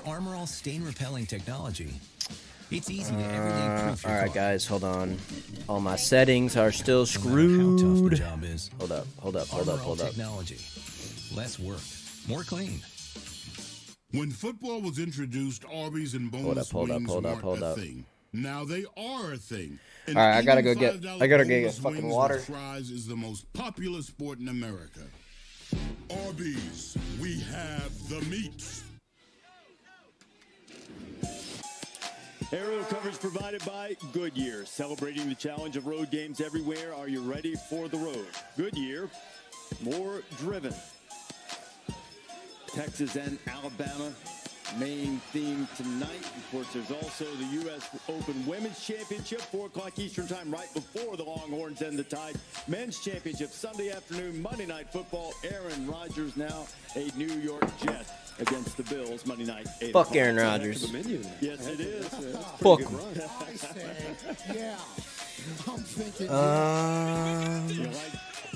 Armor All stain-repelling technology, it's easy to everyday proof your all right, car. guys, hold on. All my settings are still No matter how tough the screwed. job is. Hold up. Armor All technology. Less work, more clean. When football was introduced, Arby's and boneless Hold up. weren't a thing. Now they are a thing. And All right, I gotta eating go get boneless fucking wings water. with fries is the most popular sport in America. Arby's, we have the meats. Aerial coverage provided by Goodyear. Celebrating the challenge of road games everywhere. Are you ready for the road? Goodyear, more driven. Texas and Alabama, main theme tonight. Of course, there's also the U.S. Open Women's Championship, 4 o'clock Eastern Time, right before the Longhorns and the Tide. Men's Championship, Sunday afternoon, Monday Night Football. Aaron Rodgers now a New York Jet against the Bills, Monday night. Fuck Aaron Rodgers. Yes, it is. Fuck him. I say, yeah. I'm thinking.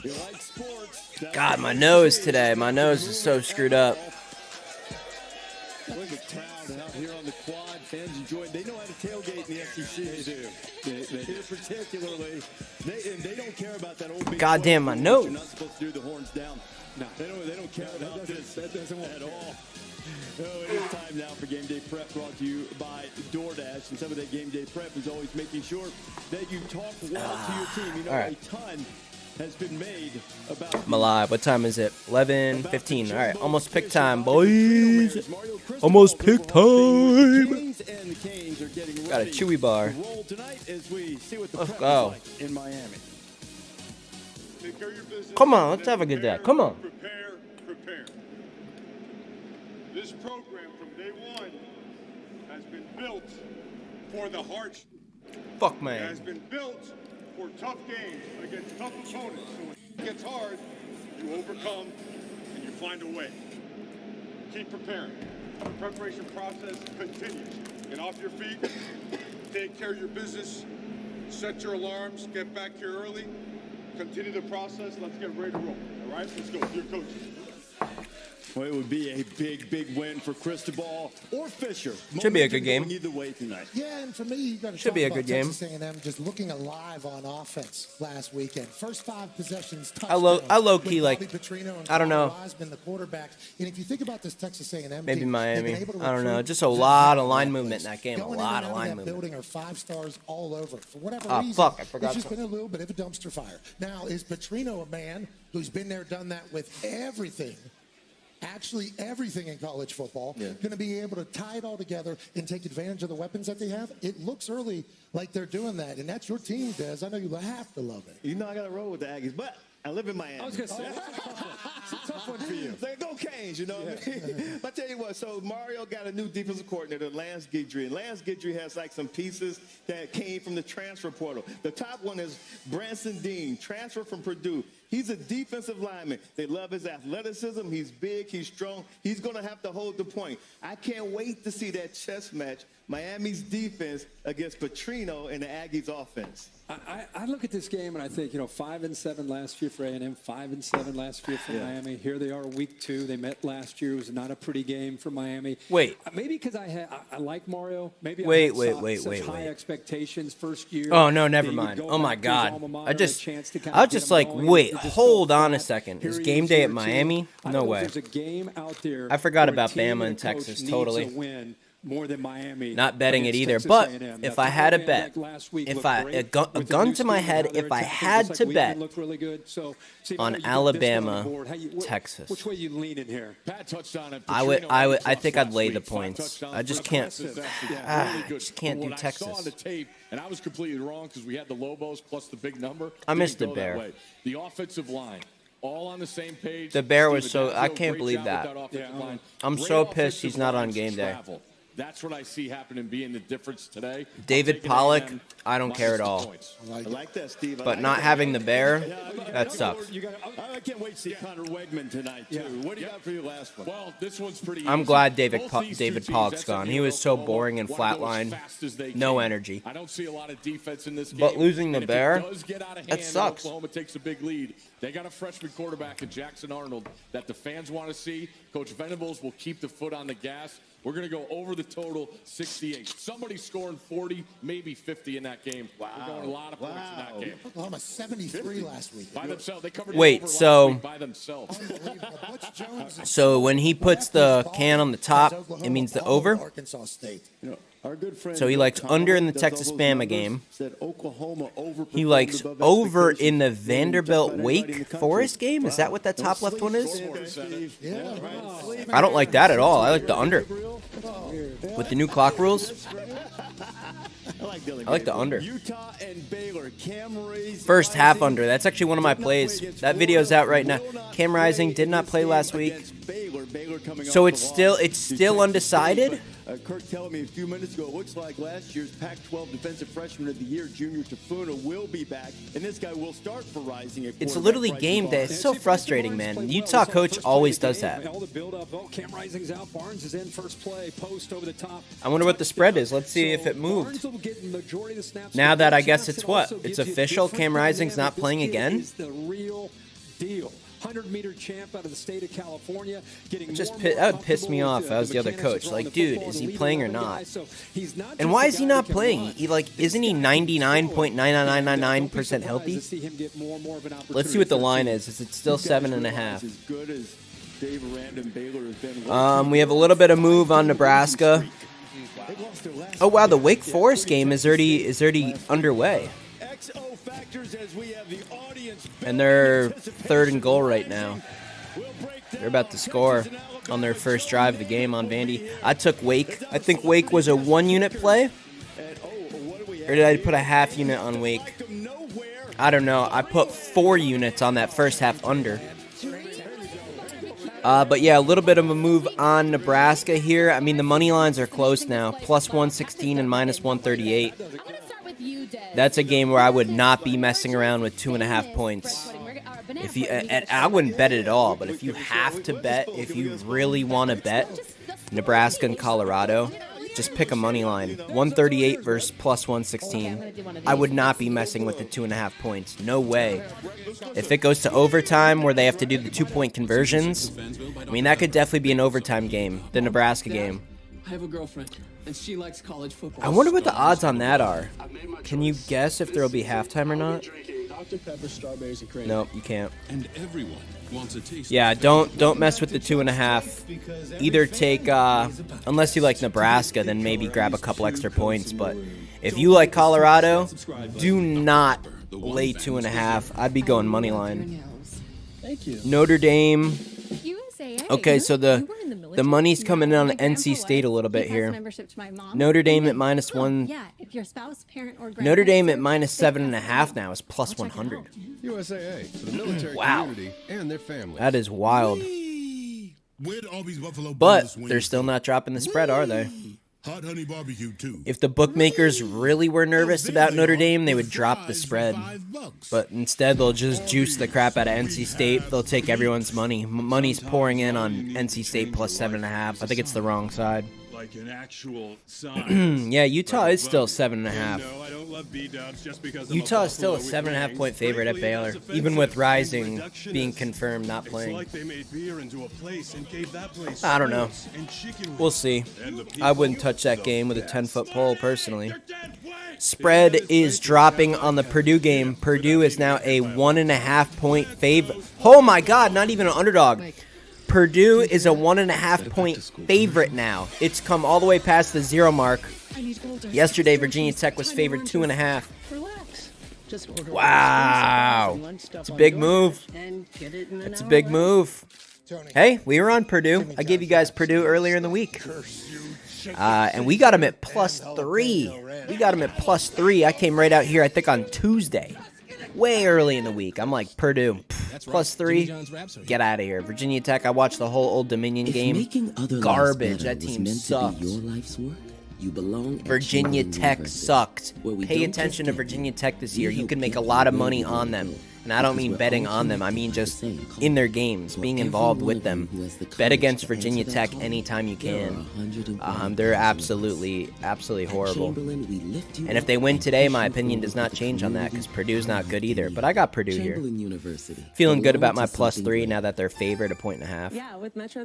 You like sports. God, my nose today. My nose is so screwed up. Look at crowd out here on the quad. Fans enjoy it. They know how to tailgate in the SEC. They do. They do particularly. They don't care about that old big. Goddamn, my nose. You're not supposed to do the horns down. No, they don't care about this. That doesn't at all. Oh, it is time now for Game Day Prep, brought to you by DoorDash. And some of that Game Day Prep is always making sure that you talk well to your team. You know, All right. a ton has been made about. I'm alive. What time is it? 11:15. All right, almost pick time, boys. Almost pick time. Got a chewy bar. Let's go. In Miami. Come on, let's have a good day. Come on. Prepare. This program from day one has been built for the hardship. Fuck, It man. has been built for tough games against tough opponents. So when it gets hard, you overcome and you find a way. Keep preparing. The preparation process continues. Get off your feet, take care of your business, set your alarms, get back here early, continue the process. Let's get ready to roll. All right, let's go. Your coaches. Well, it would be a big win for Cristobal or Fisher. Should be a good game. Either way tonight. Yeah, and for me, you got to Should talk be a about good game. Texas A&M just looking alive on offense last weekend. First 5 possessions, I low key with like. Bobby Petrino and I don't know. Kyle Wiseman, the quarterbacks. And if you think about this Texas A&M Maybe team, Miami. they've been able to I don't know. recruit Just a lot of line that movement in place. that game. A Going in lot and of out line that movement. building are 5 stars all over. For whatever Ah, reason, fuck, I forgot it's just to- been a little bit of a dumpster fire. Now, is Petrino a man who's been there, done that with everything? Actually, everything in college football, going to be able to tie it all together and take advantage of the weapons that they have. It looks early like they're doing that, and that's your team, Des. I know you have to love it. You know I got to roll with the Aggies, but I live in Miami. I was going to say, it's a tough one for you. They go Canes, you know what I mean? But I tell you what, so Mario got a new defensive coordinator, Lance Guidry. And Lance Guidry has like some pieces that came from the transfer portal. The top one is Branson Dean, transfer from Purdue. He's a defensive lineman. They love his athleticism. He's big. He's strong. He's going to have to hold the point. I can't wait to see that chess match, Miami's defense against Petrino and the Aggies' offense. I look at this game and I think, 5-7 last year for A&M, 5-7 last year for Miami. Here they are, week 2. They met last year. It was not a pretty game for Miami. Wait. Maybe because I like Mario. Maybe Wait, I had wait, such wait, high wait. expectations first year. Oh, no, never that you would mind. go Oh, my back to his God. alma mater I and just, a chance to kind I of was get just him like, going. wait, It just hold felt on a flat. second. Here Is he game is day year at Miami? 2. I No don't know way. if there's a game out there. I forgot where a about team Bama a and coach Texas, needs totally. a win more than Miami. Not betting it against either. Texas But A&M. if Now, I had a Texas bet, A&M last week if looked I great a gun with the to new my scheme head, and how if I they're had just to like we bet can look really good. So, on you get this one Alabama, on the board. Texas. Which way you leaning here? Pat touched on it. I think I'd lay the Five points. touchdowns I just for can't. Texas. I just can't do What I saw on Texas. the tape, and I was completely wrong because we had the Lobos plus the big number. I Didn't missed the go that Bear. way. The offensive line, all on the same page. The Bear was Steven so. I Addo, can't great believe job that. with offensive line. I'm Great so pissed offensive he's not on lines game day. travel. That's what I see happening, being the difference today. David I'm taking Pollock, A&M I don't care at minus the all. points. I like that, Steve. I But like not that. having the Bear, Yeah, that sucks. I can't wait to see Connor Wegman tonight, too. What do you got for your last one? Well, this one's pretty I'm easy. glad Both these two David teams, Pollock's gone. He SMU was so Oklahoma, boring and wanna go as flatlined. fast as they No can. energy. I don't see a lot of defense in this game. But losing the and if Bear, it does get out of hand, that sucks. Oklahoma takes a big lead. They got a freshman quarterback in Jackson Arnold that the fans want to see. Coach Venables will keep the foot on the gas. We're going to go over the total 68. Somebody scoring 40, maybe 50 in that game. Wow. We're going a lot of points in that game. Oklahoma 73 last week. By themselves. They covered Wait, over so- last week by themselves. So when he puts the can on the top, it means the over? Arkansas State. Our good friend So he likes Tom under in the does Texas all those Bama numbers, game. said Oklahoma overperformed He likes above over expectations. in the When you talk Vanderbilt about anybody in the Wake country. Forest game? Is that what that top left one is? Yeah. I don't like that at all. I like the under. With the new clock rules, I like the under. Utah and Baylor. Cam Rising. First half under. That's actually one of my plays. That video's out right now. Cam Rising did not play last week. Baylor coming So off it's the still loss it's to still Texas undecided. State, but, Kirk telling me a few minutes ago, it looks like last year's Pac-12 Defensive Freshman of the Year, Junior Tafuna, will be back, and this guy will start for Rising. At It's quarterback. literally Bryce game day. Barnes. It's so frustrating, man. Utah coach always does that. All the build-up. Oh, Cam Rising's out. Barnes is in first play. Post over the top. I wonder what the spread is. Let's see if it moved. Barnes will get majority of the snaps. Now that I guess Johnson it's what? also It's gives you official? different Cam Rising's not dynamic. playing This kid again? is the real deal. 100-meter champ out of the state of California. Getting Just more and more that would piss me comfortable off with if I was the other mechanics of coach. throwing Like, the dude, football is and he leading playing or other not? guys. So he's not And just why a is he guy not that can playing? run. He isn't he 99.999% healthy? To see him get more and more of an Let's see what the opportunity. line is. Is it still 7.5? As good as Dave Aranda and Baylor has been. We have a little bit of move on Nebraska. Oh wow, the Wake Forest game is already underway, XO factors as we have the audience. and they're 3rd and goal right now. They're about to score on their first drive of the game on Vandy. I took Wake. I think Wake was a 1-unit play, or did I put a half unit on Wake? I don't know. I put 4 units on that first half under. But yeah, a little bit of a move on Nebraska here. I mean, the money lines are close now. Plus 116 and minus 138. That's a game where I would not be messing around with 2.5 points. If you, and I wouldn't bet it at all. But if you have to bet, if you really want to bet Nebraska and Colorado, just pick a money line. 138 versus plus 116. I would not be messing with the 2.5 points. No way. If it goes to overtime where they have to do the 2-point conversions, I mean, that could definitely be an overtime game, the Nebraska game. I have a girlfriend, and she likes college football. I wonder what the odds on that are. Can you guess if there will be halftime or not? Nope, you can't. And everyone wants a taste. Yeah, don't mess with the 2.5. Either take, unless you like Nebraska, then maybe grab a couple extra points. But if you like Colorado, do not lay 2.5. I'd be going money line. Thank you. Notre Dame. Okay, so the money's coming in on NC State a little bit here. Notre Dame at minus 1. Yeah, if your spouse, parent, or Notre Dame at minus 7.5 now is plus 100. USAA for the military Wow. community and their families. That is wild. Where'd Arby's Buffalo But Bills win they're still not dropping the spread, are they? Hot honey barbecue too. If the bookmakers really were nervous about Notre Dame, they would drop the spread. But instead, they'll just juice the crap out of NC State. They'll take everyone's money. Money's pouring in on NC State plus 7.5. I think it's the wrong side. Like an actual sign. Yeah, Utah is still 7.5. No, I don't love B-dubs just because I'm Utah a is still a Buffalo 7.5 point Wings. favorite at Frankly, Baylor, that's even with offensive. Rising Reductionist. being confirmed not It's playing. like they made beer into a place and gave that place I don't know. steaks and chicken We'll wings. see. And the I people wouldn't touch that so game with a fast. 10-foot pole personally. Spread is dropping on the Purdue game. Purdue is now a 1.5 point favorite. Oh my God, not even an underdog. Purdue is a 1.5 point favorite now. It's come all the way past the 0 mark. Yesterday, Virginia Tech was favored 2.5. Wow. It's a big move. It's a big move. Hey, we were on Purdue. I gave you guys Purdue earlier in the week. And we got them at plus 3. We got them at plus 3. I came right out here, I think, on Tuesday. Way early in the week. I'm like, Purdue, plus 3. Get out of here. Virginia Tech, I watched the whole Old Dominion game. Garbage. That team sucked. Virginia Tech sucked. Pay attention to Virginia Tech this year. You can make a lot of money on them. And And I don't mean betting on them. I mean just in their games, being involved with them. Bet against Virginia Tech anytime you can. They're absolutely horrible. And if they win today, my opinion does not change on that because Purdue's not good either. But I got Purdue here. Feeling good about my +3 now that they're favored 1.5 points.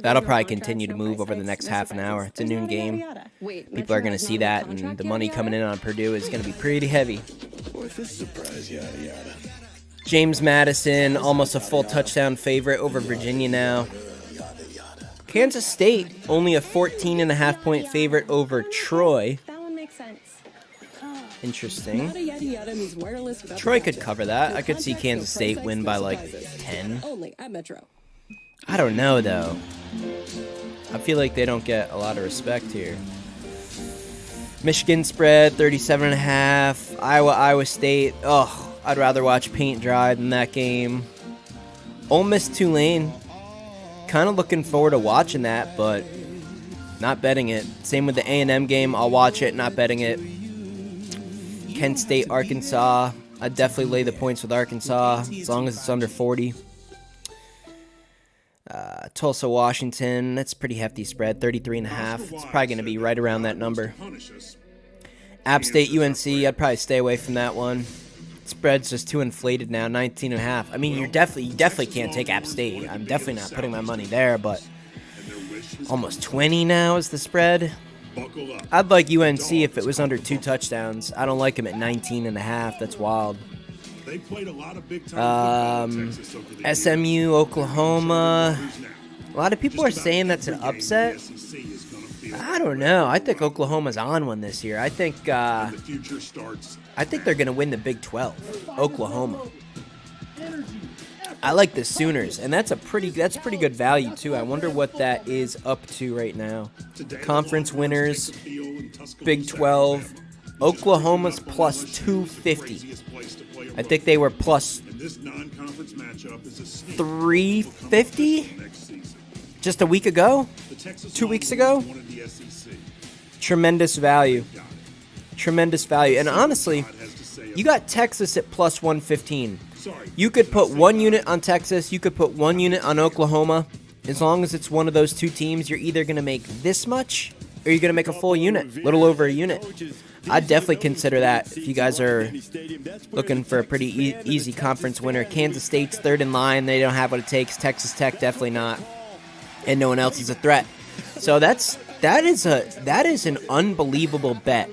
That'll probably continue to move over the next half an hour. It's a noon game. People are going to see that, and the money coming in on Purdue is going to be pretty heavy. James Madison, almost a full touchdown favorite over Virginia now. Kansas State, only a 14.5-point favorite over Troy. That one makes sense. Interesting. Troy could cover that. I could see Kansas State win by like 10. I don't know, though. I feel like they don't get a lot of respect here. Michigan spread, 37.5. Iowa State. Oh, I'd rather watch paint dry than that game. Ole Miss Tulane. Kind of looking forward to watching that, but not betting it. Same with the A&M game. I'll watch it, not betting it. Kent State, Arkansas. I'd definitely lay the points with Arkansas as long as it's under 40. Tulsa, Washington. That's a pretty hefty spread, 33.5. It's probably going to be right around that number. App State, UNC. I'd probably stay away from that one. Spread's just too inflated now, 19.5. I mean, you definitely can't take App State. I'm definitely not putting my money there, but almost 20 now is the spread. I'd like UNC if it was under 2 touchdowns. I don't like them at 19.5. That's wild. SMU, Oklahoma. A lot of people are saying that's an upset. I don't know. I think Oklahoma's on one this year. I think they're going to win the Big 12. Oklahoma. I like the Sooners, and that's pretty good value too. I wonder what that is up to right now. Conference winners, Big 12. Oklahoma's plus 250. I think they were plus 350 just a week ago, 2 weeks ago. Tremendous value. And honestly, you got Texas at plus 115. You could put 1 unit on Texas. You could put 1 unit on Oklahoma. As long as it's one of those 2 teams, you're either going to make this much or you're going to make a full unit, a little over a unit. I'd definitely consider that if you guys are looking for a pretty easy conference winner. Kansas State's third in line. They don't have what it takes. Texas Tech definitely not. And no one else is a threat. So that is an unbelievable bet.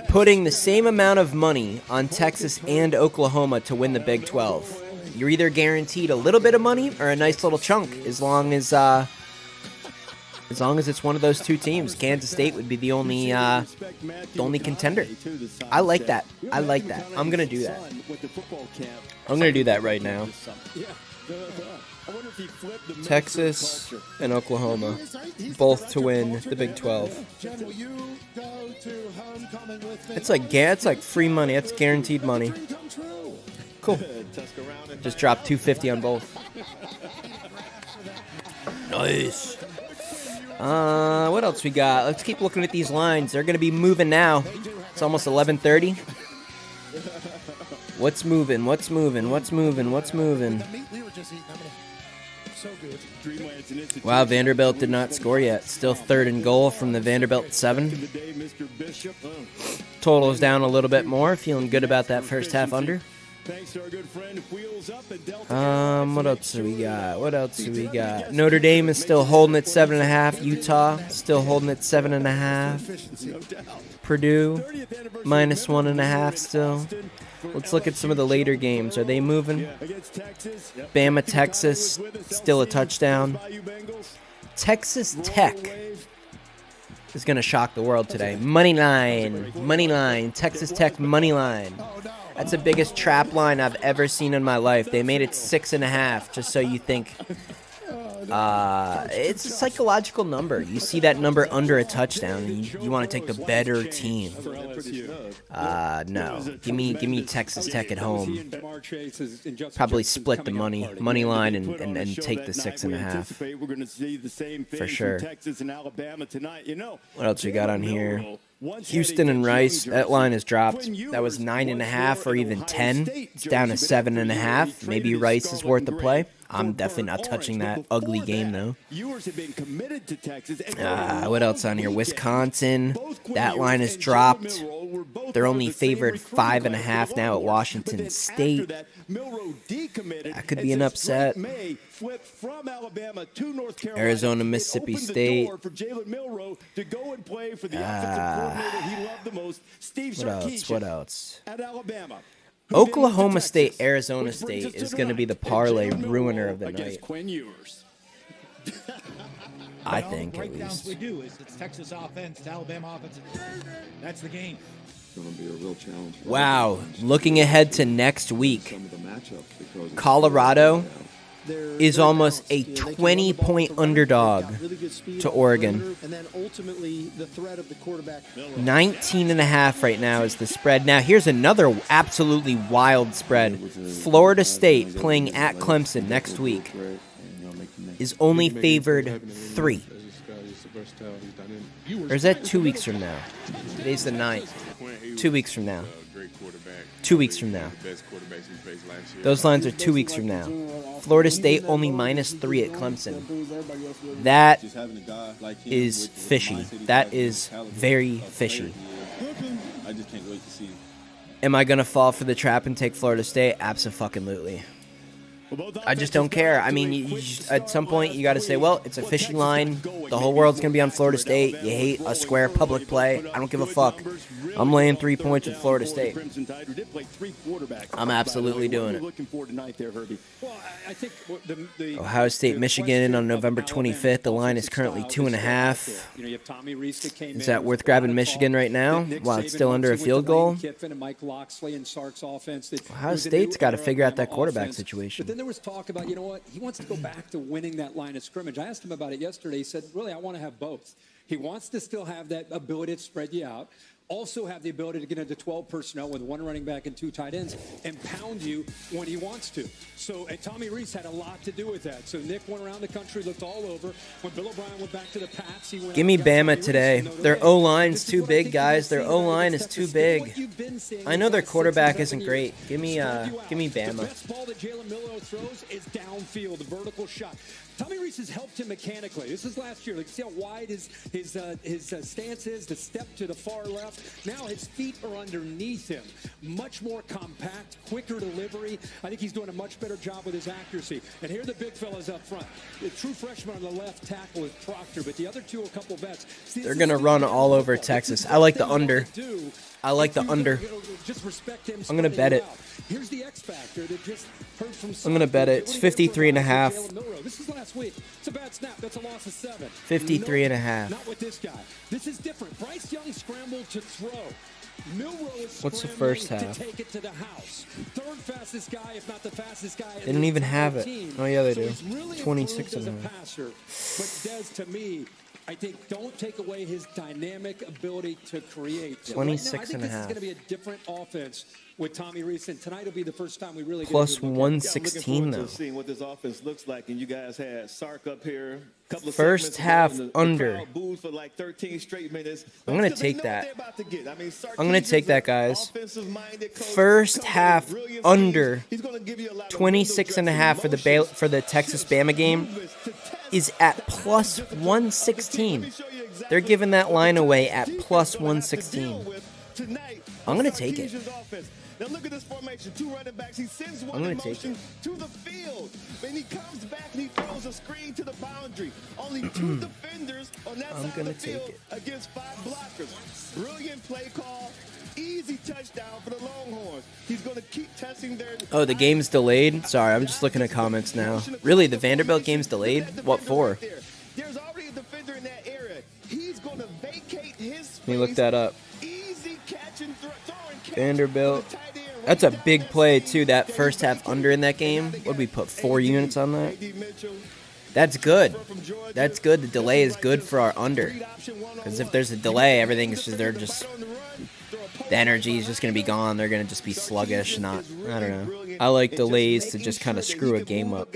Putting the same amount of money on Texas and Oklahoma to win the Big 12. You're either guaranteed a little bit of money or a nice little chunk as long as it's one of those 2 teams. Kansas State would be the only contender. I like that. I'm going to do that. I'm going to do that right now. Texas and Oklahoma, both to win the Big 12. It's like free money. It's guaranteed money. Cool. Just dropped $250 on both. Nice. What else we got? Let's keep looking at these lines. They're going to be moving now. It's almost 11:30. What's moving? Wow, Vanderbilt did not score yet. Still 3rd and goal from the Vanderbilt 7. Total is down a little bit more. Feeling good about that first half under. What else do we got? Notre Dame is still holding at 7.5. Utah still holding at 7.5. Purdue minus 1.5 still. Let's look at some of the later games. Are they moving? Bama, Texas, still a touchdown. Texas Tech is going to shock the world today. Money line. Texas Tech money line. That's the biggest trap line I've ever seen in my life. They made it 6.5, just so you think. It's a psychological number. You see that number under a touchdown, and you want to take the better team. No. Give me Texas Tech at home. Probably split the money line and take the 6.5. For sure. What else we got on here? Houston and Rice, that line has dropped. That was 9.5 or even 10. It's down to 7.5. Maybe Rice is worth the play. I'm definitely not touching that ugly game, though. What else on here? Wisconsin. That line has dropped. They're only favored 5.5 now at Washington State. That could be an upset. Arizona, Mississippi State. What else? Oklahoma State, Arizona State is going to be the parlay ruiner of the night. I think, at least. We do is it's Texas offense, Alabama offense. That's the game. It's going to be a real challenge. Wow. Looking ahead to next week, Colorado is almost a 20-point underdog to Oregon. 19.5 right now is the spread. Now, here's another absolutely wild spread. Florida State playing at Clemson next week is only favored 3. Or is that 2 weeks from now? Today's the 9th. 2 weeks from now. 2 weeks from now. Those lines are 2 weeks from now. Florida State only -3 at Clemson. That is fishy. That is very fishy. Am I going to fall for the trap and take Florida State? Abso-fucking-lutely. I just don't care. I mean, at some point, you got to say, well, it's a fishy line. The whole world's going to be on Florida State. You hate a square public play. I don't give a fuck. I'm laying 3 points with Florida State. I'm absolutely doing it. Ohio State, Michigan on November 25th. The line is currently 2.5. Is that worth grabbing Michigan right now while it's still under a field goal? Ohio State's got to figure out that quarterback situation. There was talk about, you know what, he wants to go back to winning that line of scrimmage. I asked him about it yesterday. He said, really, I want to have both. He wants to still have that ability to spread you out, also have the ability to get into 12 personnel with 1 running back and 2 tight ends and pound you when he wants to. So Tommy Rees had a lot to do with that. So Nick went around the country, looked all over. When Bill O'Brien went back to the Pats, he went. Give me Bama today. Their O-line's too big, guys. Their O-line is too big. I know their quarterback isn't great. Give me Bama. The best ball that Jalen Milroe throws is downfield, the vertical shot. Tommy Rees has helped him mechanically. This is last year. Like, see how wide his stance is, the step to the far left. Now his feet are underneath him. Much more compact, quicker delivery. I think he's doing a much better job with his accuracy. And here are the big fellas up front. The true freshman on the left tackle is Proctor, but the other two are a couple vets. They're going to run all over Texas. I like the under. I like the under. I'm going to bet it. Here's the X factor that just heard from. I'm going to bet it. It's 53.5. This is last week. It's a bad snap. That's a loss of 7. 53.5. Not with this guy. This is different. Bryce Young scrambled to throw. Milroe is What's the first half? to take it to the house. Third fastest guy, if not the fastest guy. They don't even have it. Oh yeah, they do. Really 26 as a and passer, but Des, to me, I think don't take away his dynamic ability to create. 26 and a half. I think this is going to be a different offense with Tommy Rees, and tonight will be the first time we really plus get 116 though. Seeing what this offense looks like, and you guys had Sark up here. Couple of first half under. For like 13 straight minutes. I'm gonna take that. I'm gonna take that, guys. First half under 26.5 for the Texas Bama game is at plus 116. They're giving that line away at plus 116. I'm gonna take it. Now look at this formation. 2 running backs. He sends one in motion to the field. And he comes back and he throws a screen to the boundary. Only 2 defenders on that side of the field against 5 blockers. Brilliant play call. Easy touchdown for the Longhorns. He's going to keep testing their... Oh, the game's delayed? Sorry, I'm just looking at comments now. Really, the Vanderbilt game's delayed? What for? There's already a defender in that area. He's going to vacate his space. Let me look that up. Easy catch and throw. Vanderbilt. That's a big play, too, that first half under in that game. What did we put, 4 units on that? That's good. That's good. The delay is good for our under. Because if there's a delay, everything is just, the energy is just going to be gone. They're going to just be sluggish. I don't know. I like delays to just kind of screw a game up.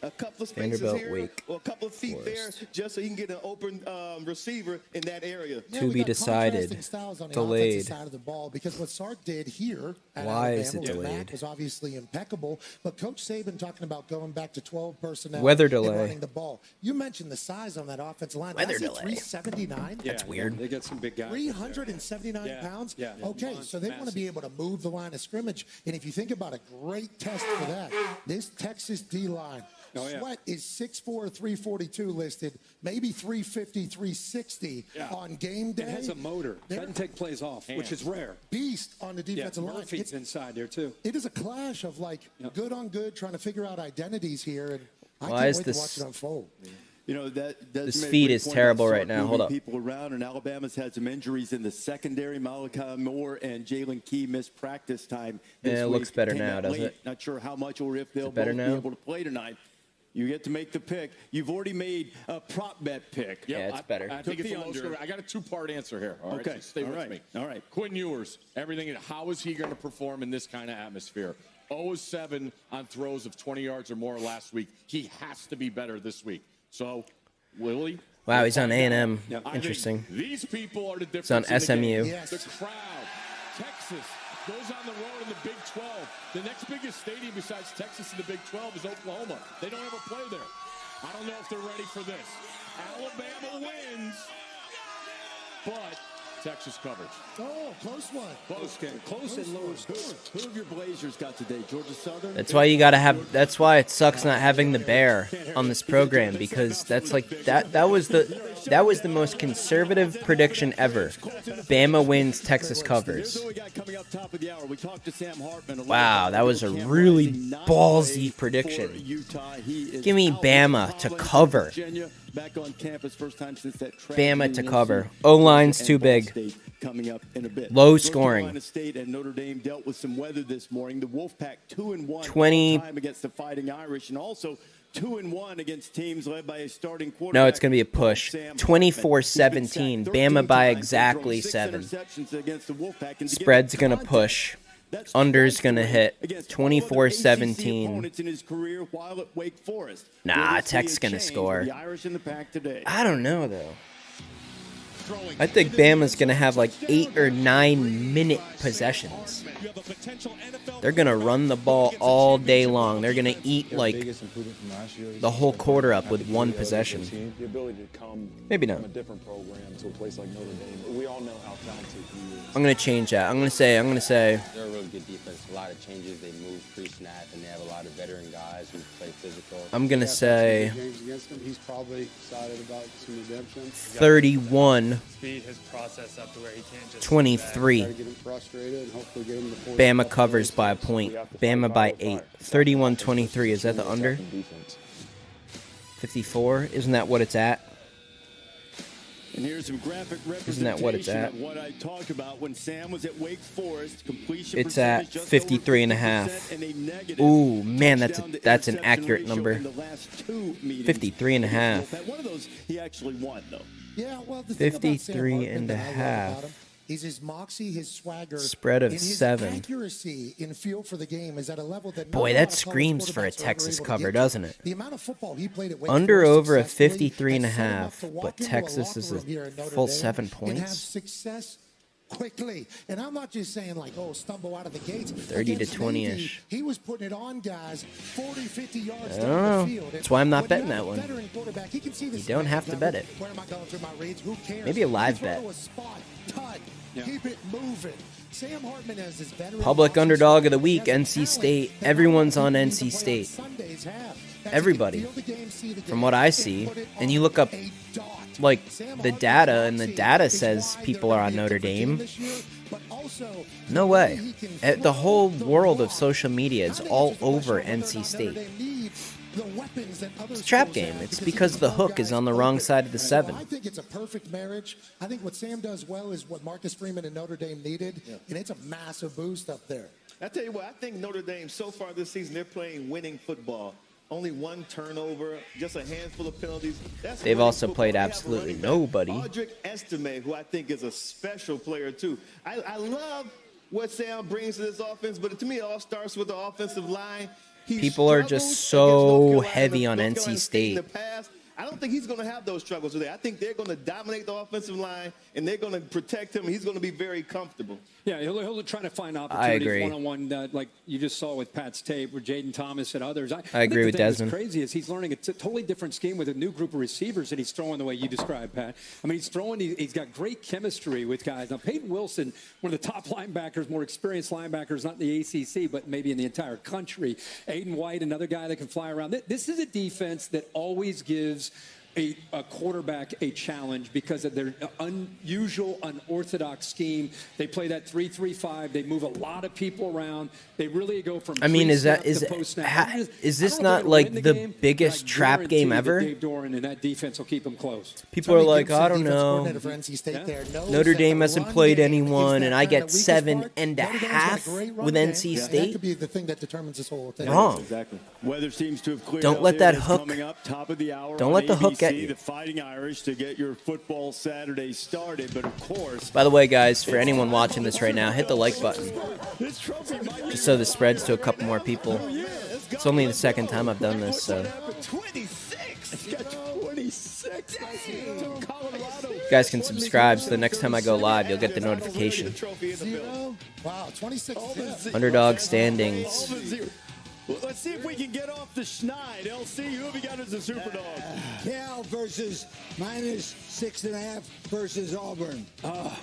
a couple of spaces Vanderbilt, here Wake or a couple of feet Forest. there just so you can get an open receiver in that area. To be decided. Delayed. Side of the ball, because what Sark did here at Why Alabama is it with Mack delayed? was obviously impeccable, but Coach Saban talking about going back to 12 personnel Weather and delay. running the ball. You mentioned the size on that offensive line. Weather Did I say delay. 379? That's weird. They got some big guys. 379 pounds? Yeah. Okay, so they want to be able to move the line of scrimmage. And if you think about a great test for that, this Texas D-line, Sweat is 6'4", 342 listed, maybe 350, 360 on game day. It has a motor. Doesn't take plays off, which is rare. Beast on the defensive line. Murphy's inside there, too. It is a clash of, like, good on good, trying to figure out identities here. And I Why can't is wait this- to watch it unfold. You know, that This feed is terrible right now. Hold up. People around, and Alabama's had some injuries in the secondary. Malachi Moore and Jalen Key missed practice time this Yeah, it week. looks better Came now, out doesn't late. it? Not sure how much or if they'll better both now? be able to play tonight. You get to make the pick. You've already made a prop bet pick. Yeah, it's better. I think Took it's the a low under. score. I got a two-part answer here. All right, Okay. so stay All with right. me. All right. Quinn Ewers, everything. How is he going to perform in this kind of atmosphere? 0-7 on throws of 20 yards or more last week. He has to be better this week. So, Willie. Wow, he's on A&M. I think Interesting. These people are the difference. He's on in the SMU. game. Yes. The crowd. Texas goes on the road in the Big 12. The next biggest stadium besides Texas in the Big 12 is Oklahoma. They don't ever play there. I don't know if they're ready for this. Alabama wins, but Texas covers. Oh, close one. Close game. Close and low scoring. Who have your Blazers got today? Georgia Southern? That's why you gotta have. That's why it sucks not having the bear on this program, because that's like that. That was the most conservative prediction ever. Bama wins, Texas covers. Wow, that was a really ballsy prediction. Give me Bama to cover. Bama to cover. O-line's too big. Coming up in a bit. Low scoring. North Carolina State and Notre Dame dealt with some weather this morning. The Wolfpack 2-1 20 time against the Fighting Irish, and also 2-1 against teams led by a starting quarterback. No, it's going to be a push. 24-17. Bama by exactly 7. Spread's going to push. Under's going to hit. 24-17. Nah, Tech's going to score. I don't know, though. I think Bama's going to have like 8 or 9 minute possessions. They're going to run the ball all day long. They're going to eat like the whole quarter up with one possession. Maybe not. I'm going to change that. I'm going to say. They're a really good defense. A lot of changes. They move pre-snap, and they have a lot of veteran guys who play physical. I'm going to say He's probably excited about some redemption. 31. Speed his process up to where he can't just 23. get him frustrated and hopefully get him to force Bama covers by a point. Bama by 8. 31-23. Is that the under? 54. Isn't that what it's at? And here's some graphic Isn't that what it's at? of what I talked about when Sam was at Wake Forest. Completion It's at 53.5. Ooh, man, that's an accurate number. 53.5. One of those he actually won, though. Yeah, well, the thing about Sam 53 Hartman and a that I love half. about him is his moxie, his swagger, Spread of and his 7. accuracy in feel for the game is at a level that Boy, not a that lot of college screams for a quarterbacks are ever Texas able to cover, get to. doesn't it? The amount of football he played at Wake Under Forest over a successfully 53 and a has set him up half, to walk but into a Texas locker is room here at Notre full Dame 7 and have points. success quickly. And I'm not just saying like, oh, stumble out of the gates. 30 to Against 20-ish. Navy, he was putting it on guys 40, 50 yards I down don't know. the field. That's why I'm not When betting you that have a one. veteran quarterback, he can see the You don't have to bet it. Where am I going through my reads? Who cares? Maybe a live You throw bet. to a spot, tut, keep it moving. Sam Hartman has his veteran Public underdog of the week, has a NC talent State. that Everyone's on not many NC people play on State. Sundays have. That's Everybody. feel the game, see the From game, what I and see, put it and you on look up a dot. like Sam the Hartman's data, and the moxie data is says why people they're are gonna on be a Notre different team Dame. this year, but also No the way. he can The throw whole the world of rock. social media is I think all it's a question over of whether or NC not State. Notre Dame needs the weapons that other It's a trap schools game. have It's he because can the throw hook is guys on the wrong open. side of the So 7. I think it's a perfect marriage. I think what Sam does well is what Marcus Freeman and Notre Dame needed, and it's a massive boost up there. I tell you what, I think Notre Dame so far this season, they're playing winning football. Only one turnover, just a handful of penalties. That's They've winning also football. played They have a absolutely running back, nobody. Audric Estime, who I think is a special player too. I love what Sam brings to this offense, but to me, it all starts with the offensive line. People are just so heavy on NC State. I don't think he's going to have those struggles today. I think they're going to dominate the offensive line, and they're going to protect him. He's going to be very comfortable. Yeah, he'll try to find opportunities agree. one-on-one, like you just saw with Pat's tape, with Jaden Thomas and others. I agree with Desmond. What's crazy is he's learning a totally different scheme with a new group of receivers, and he's throwing the way you described, Pat. I mean, he's got great chemistry with guys. Now, Peyton Wilson, one of the top linebackers, more experienced linebackers, not in the ACC, but maybe in the entire country. Aiden White, another guy that can fly around. This is a defense that always gives a quarterback a challenge because of their unusual, unorthodox scheme. They play that 3-3-5. They move a lot of people around. They really go from. I mean, is this not like the biggest trap game ever? Dave Doran and that defense will keep them close. People are like, I don't know. Notre Dame hasn't played anyone, and I get 7.5 with NC State. That could be the thing that determines this whole thing. Wrong. Exactly. Weather seems to have cleared. Don't let that hook. Coming up, top of the hour. Don't let the hook get you. The Fighting Irish to get your football Saturday started, but of course. By the way, guys, for anyone watching this right now, hit the like button. Just so this spreads to a couple more people. It's only the second time I've done this, so. 26. Got 26. You guys can subscribe so the next time I go live, you'll get the notification. Wow, 26. Underdog standings. Well, let's see if we can get off the schneid. LC, who have you got as a super dog? Cal versus -6.5 versus Auburn.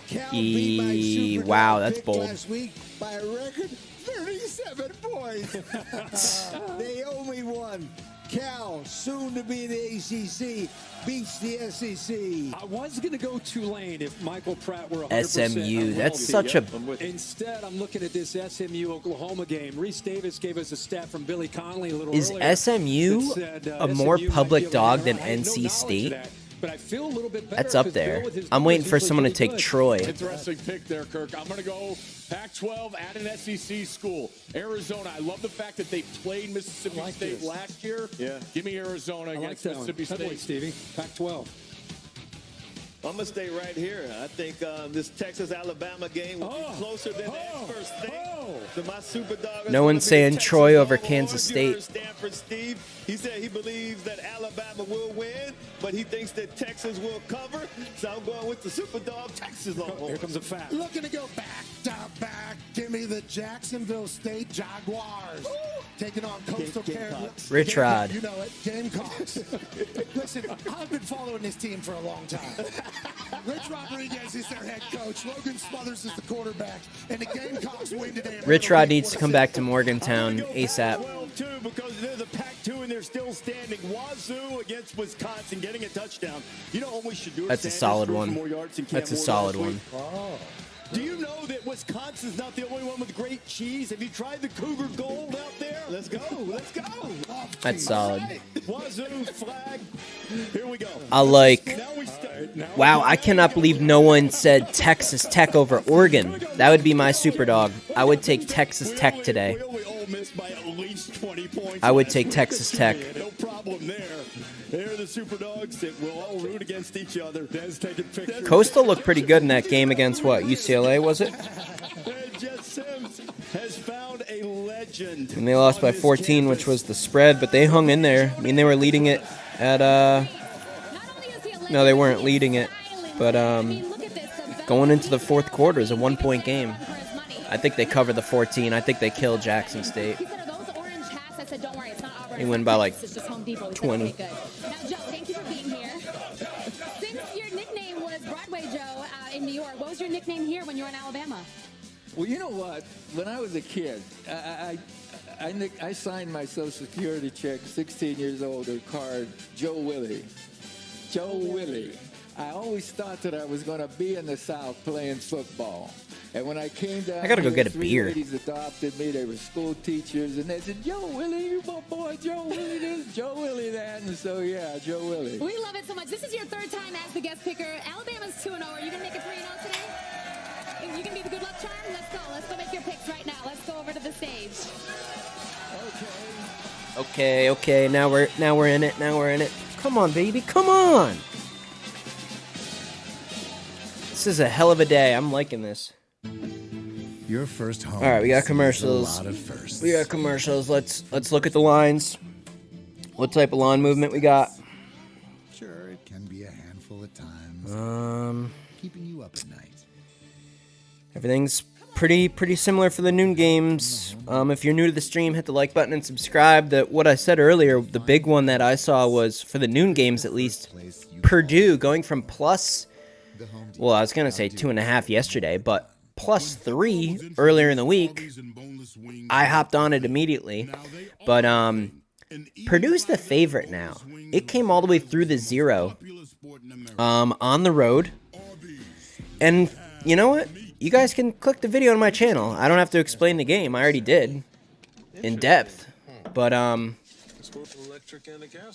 Cal Wow, that's bold. Last week by a record 37 points. They owe me one. Cal, soon to be the ACC, beats the SEC. I was going to go Tulane if Michael Pratt were 100%. SMU, that's such a... Instead, I'm looking at this SMU-Oklahoma game. Reese Davis gave us a stat from Billy Connolly a little earlier. Is SMU a more public dog than NC State? But I feel a little bit better. That's up there. I'm waiting for someone to take Troy. Interesting pick there, Kirk. I'm going to go Pac-12 at an SEC school. Arizona, I love the fact that they played Mississippi State last year. Yeah. Give me Arizona against Mississippi State. Stevie. Pac-12. I'm going to stay right here. I think this Texas-Alabama game will be closer than the experts think. So my super dog No one's saying Troy over Kansas State. Stanford Steve, he said he believes that Alabama will win, but he thinks that Texas will cover. So I'm going with the super dog Texas Longhorns. Here comes a fact. Looking to go back to back. Give me the Jacksonville State Jaguars. Taking on Coastal Carolina. Rich Rod. You know it. Gamecocks. Listen, I've been following this team for a long time. Rich Rodriguez is their head coach. Logan Smothers is the quarterback. And the Gamecocks win today. Rich Rod needs to come back to Morgantown ASAP. Too, because they're the Pac-2 and they're still standing. Wazoo against Wisconsin, getting a touchdown. You know what we should do? That's a solid one. That's a solid one. Do you know that Wisconsin's not the only one with great cheese? Have you tried the Cougar Gold out there? Let's go. Let's go. That's solid. Wazoo flag. Here we go. I like. Wow, I cannot believe no one said Texas Tech over Oregon. That would be my super dog. I would take Texas Tech today. I would take Texas Tech. No problem there. They're the super dogs that will all root against each other. Des taking pictures. Coastal looked pretty good in that game against what? UCLA, was it? Jess Sims has found a legend. And they lost by 14, which was the spread, but they hung in there. I mean, they were leading it at, no, they weren't leading it, but going into the fourth quarter is a 1-point game. I think they covered the 14. I think they killed Jackson State. They win by like 20. Now, Joe, thank you for being here. Since your nickname was Broadway Joe in New York, what was your nickname here when you were in Alabama? Well, you know what? When I was a kid, I signed my Social Security check, 16 years old, a card, Joe Willie. Joe Willie. I always thought that I was going to be in the South playing football. And when I came down, I gotta go here, get a 3 beer. ladies adopted me. They were school teachers, and they said, "Joe Willie, you my boy, Joe Willie this, Joe Willie that." And so, yeah, Joe Willie. We love it so much. This is your third time as the guest picker. Alabama's 2-0. Are you gonna make it 3-0 today? Are you gonna be the good luck charm? Let's go. Let's go make your picks right now. Let's go over to the stage. Okay. Now we're in it. Now we're in it. Come on, baby. Come on. This is a hell of a day. I'm liking this. Your first home. All right, we got sees commercials. A lot of firsts. We got commercials. Let's look at the lines. What type of line movement we got? Sure, it can be a handful at times. Keeping you up at night. Everything's pretty similar for the noon games. If you're new to the stream, hit the like button and subscribe. What I said earlier, the big one that I saw was, for the noon games at least, Purdue going from plus, well, I was going to say 2.5 yesterday, but +3 earlier in the week. I hopped on it immediately. But Purdue's the favorite now. It came all the way through the 0 on the road. And you know what? You guys can click the video on my channel. I don't have to explain the game. I already did in depth. But I'm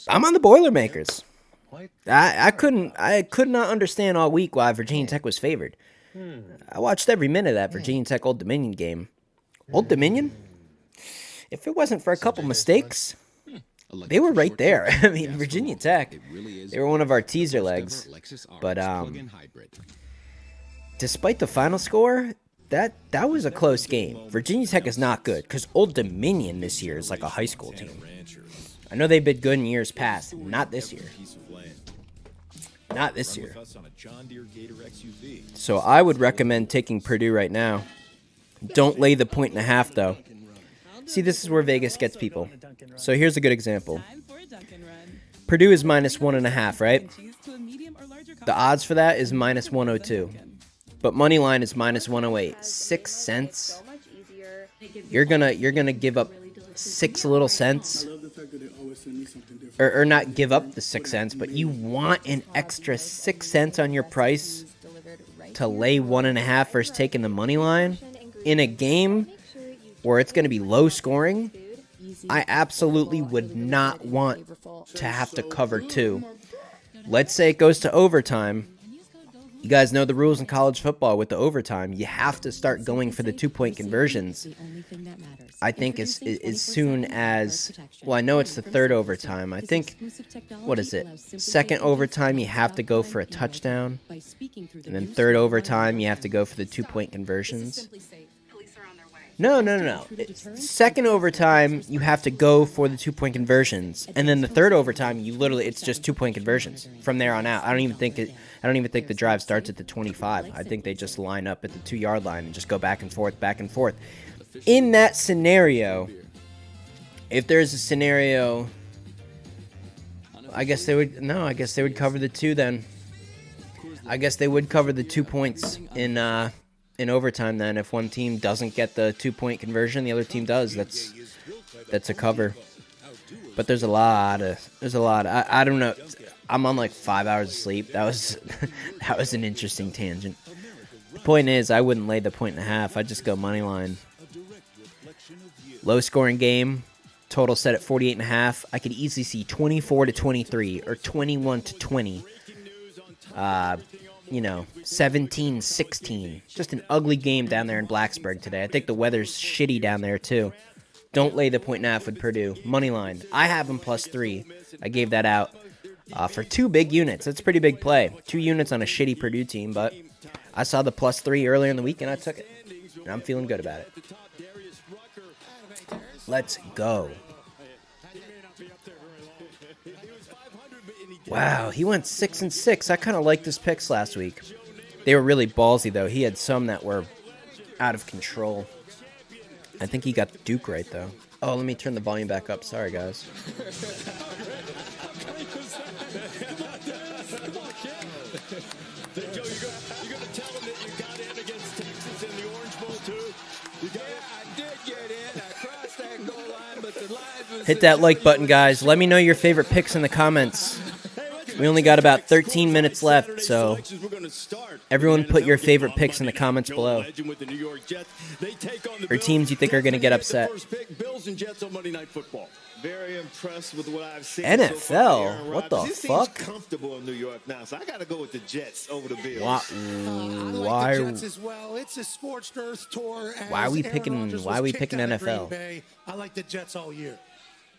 on the Boilermakers. I could not understand all week why Virginia Tech was favored. I watched every minute of that Virginia Tech Old Dominion game. Old Dominion? If it wasn't for a couple mistakes, they were right there. I mean, Virginia Tech, they were one of our teaser legs. But despite the final score, that was a close game. Virginia Tech is not good because Old Dominion this year is like a high school team. I know they've been good in years past. Not this year. Not this year. So I would recommend taking Purdue right now. Don't lay the 1.5 though. See, this is where Vegas gets people. So here's a good example. Purdue is -1.5, right? The odds for that is -102. But money line is -108. 6 cents. You're gonna give up 6 little cents. Or not give up the 6 cents, but you want an extra 6 cents on your price to lay 1.5 versus taking the money line in a game where it's going to be low scoring. I absolutely would not want to have to cover 2. Let's say it goes to overtime. You guys know the rules in college football with the overtime. You have to start going for the 2-point conversions. I think as soon as, well, I know it's the 3rd overtime. I think, what is it? 2nd overtime, you have to go for a touchdown. And then 3rd overtime, you have to go for the 2-point conversions. No. 2nd overtime, you have to go for the 2-point conversions. And then the 3rd overtime, it's just 2-point conversions from there on out. I don't even think the drive starts at the 25. I think they just line up at the 2-yard line and just go back and forth. In that scenario, if there's a scenario, I guess they would cover the 2 then. I guess they would cover the 2 points in overtime then. If one team doesn't get the 2-point conversion, the other team does. That's a cover. But there's a lot. I don't know. I'm on like 5 hours of sleep. That was an interesting tangent. The point is, I wouldn't lay the 1.5. I'd just go money line. Low scoring game, total set at 48.5. I could easily see 24-23 or 21-20. 17-16. Just an ugly game down there in Blacksburg today. I think the weather's shitty down there too. Don't lay the 1.5 with Purdue. Money line. I have them +3. I gave that out for 2 big units. That's a pretty big play. 2 units on a shitty Purdue team, but I saw the +3 earlier in the week and I took it. And I'm feeling good about it. Let's go. Wow, he went 6-6. I kind of liked his picks last week. They were really ballsy, though. He had some that were out of control. I think he got Duke right, though. Oh, let me turn the volume back up. Sorry, guys. Hit that like button, guys. Let me know your favorite picks in the comments. We only got about 13 minutes left, so everyone put your favorite picks in the comments below. Or teams you think are going to get upset. Very impressed with what I've seen. NFL? So far, What the he fuck? Seems comfortable in New York now, so I got to go with the Jets over the Bills. Why? The Jets as well. It's a scorched earth tour. Why are we picking? Why are we picking NFL? I like the Jets all year.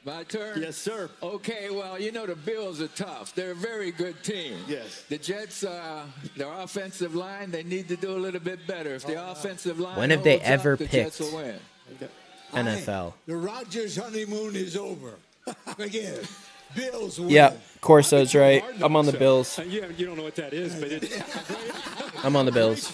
My turn? Yes, sir. Okay, well, you know the Bills are tough. They're a very good team. Yes. The Jets, their offensive line, they need to do a little bit better. If the offensive line When have they holds up, ever the picked Jets will win. NFL? The Rodgers honeymoon is over. Again, Bills win. Yeah, Corso's right. I'm on the Bills. You don't know what that is, but it's I'm on the Bills.